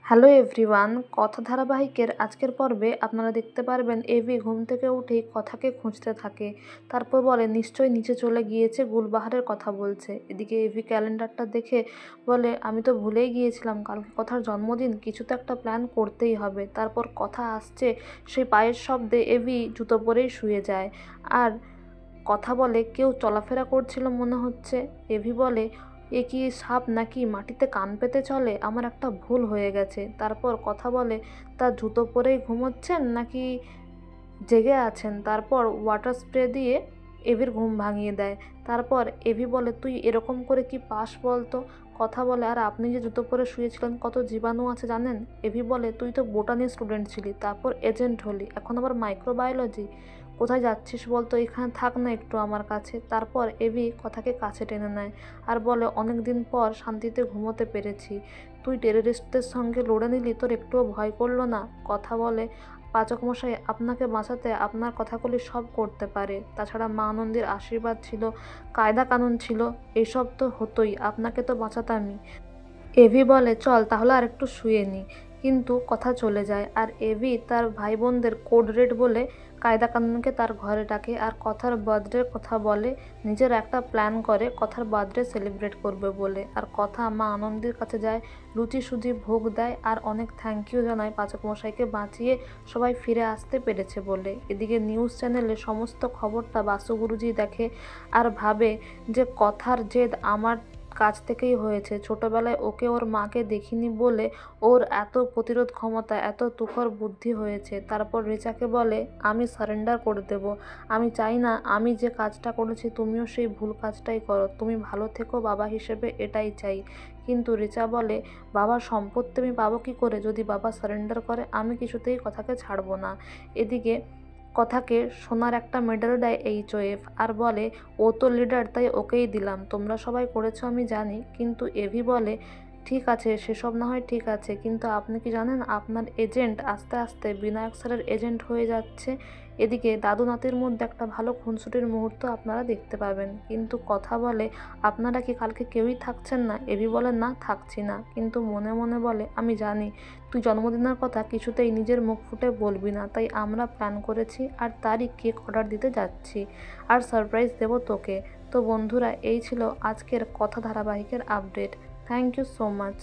Hello everyone, কথা ধারাবাহিকের আজকের পর্বে আপনারা দেখতে পারবেন এভি ঘুম থেকে উঠেই কথাকে খুঁজতে থাকে। তারপর বলে নিশ্চয়ই নিচে চলে গিয়েছে, গুলবাহারের কথা বলছে। এদিকে এভি ক্যালেন্ডারটা দেখে বলে আমি তো ভুলেই গিয়েছিলাম, কালকে কথার জন্মদিন, কিছু তো একটা প্ল্যান করতেই হবে। তারপর কথা আসছে, সেই পায়ের শব্দে এভি জুতো পরেই শুয়ে যায়। আর কথা বলে কেউ চলাফেরা করছিল মনে হচ্ছে। এভি বলে এ কি সাপ নাকি মাটিতে কান পেতে চলে, আমার একটা ভুল হয়ে গেছে। তারপর কথা বলে তা জুতো পরেই ঘুমোচ্ছেন নাকি জেগে আছেন। তারপর ওয়াটার স্প্রে দিয়ে এভির ঘুম ভাঙিয়ে দেয়। তারপর এভি বলে তুই এরকম করে কি পাস বলতো। কথা বলে আর আপনি যে জুতো পরে শুয়েছিলেন কত জীবাণু আছে জানেন। এভি বলে তুই তো বোটানি স্টুডেন্ট ছিলি, তারপর এজেন্ট হলি, এখন আবার মাইক্রোবায়োলজি। কোথায় যাচ্ছিস বলতো, এখানে থাক না একটু আমার কাছে। তারপর এভি কথাকে কাছে টেনে নেয় আর বলে অনেক দিন পর শান্তিতে ঘুমোতে পেরেছি। তুই টেররিস্টদের সঙ্গে লড়ে নিলি, তোর একটুও ভয় করলো না। কথা বলে পাচকমশাই আপনাকে বাঁচাতে আপনার কথাগুলি সব করতে পারে, তাছাড়া মা আনন্দীর আশীর্বাদ ছিল, কায়দা কানুন ছিল, এইসব তো হতোই, আপনাকে তো বাঁচাতামই। এভি বলে চল তাহলে আর একটু শুয়ে নি, কিন্তু কথা চলে যায়। আর এভি তার ভাই বোনদের কোড রেড বলে কায়দা কানুনকে তার ঘরে ডাকে আর কথার বার্থডের কথা বলে, নিজের একটা প্ল্যান করে কথার বার্থডে সেলিব্রেট করবে বলে। আর কথা মা আনন্দের কাছে যায়, লুচি সুজি ভোগ দেয় আর অনেক থ্যাংক ইউ জানায় পাচক মশাইকে বাঁচিয়ে সবাই ফিরে আসতে পেরেছে বলে। এদিকে নিউজ চ্যানেলে সমস্ত খবরটা বাসু গুরুজি দেখে আর ভাবে যে কথার জেদ আমার কাছ থেকেই হয়েছে। ছোটবেলায় ওকে ওর মাকে দেখিনি বলে ওর এত প্রতিরোধ ক্ষমতা, এত তুখর বুদ্ধি হয়েছে। তারপর রিচাকে বলে আমি সারেন্ডার করে দেব, আমি চাই না আমি যে কাজটা করেছি তুমিও সেই ভুল কাজটাই করো, তুমি ভালো থেকো বাবা হিসেবে, এটাই চাই। কিন্তু রিচা বলে বাবার সম্পত্তি আমি পাবো কী করে, যদি বাবা সারেন্ডার করে আমি কিছুতেই কথাকে ছাড়বো না। এদিকে কথাকে সোনার একটা মেডেল দেয় HOF আর বলে ও তো লিডার তাই ওকেই দিলাম, তোমরা সবাই করেছো আমি জানি। কিন্তু এভি বলে ঠিক আছে সেসব না হয় ঠিক আছে, কিন্তু আপনি কি জানেন আপনার এজেন্ট আস্তে আস্তে বিনায়ক স্যারের এজেন্ট হয়ে যাচ্ছে। এদিকে দাদু নাতির মধ্যে একটা ভালো খুনসুটির মুহূর্ত আপনারা দেখতে পাবেন। কিন্তু কথা বলে আপনারা কি কালকে কেউই থাকছেন না। এভি বলে না থাকছি না, কিন্তু মনে মনে বলে আমি জানি তুই জন্মদিনের কথা কিছুতেই নিজের মুখ ফুটে বলবি না, তাই আমরা প্ল্যান করেছি আর তারই কেক অর্ডার দিতে যাচ্ছি আর সারপ্রাইজ দেবো তোকে। তো বন্ধুরা, এই ছিল আজকের কথা ধারাবাহিকের update. Thank you so much.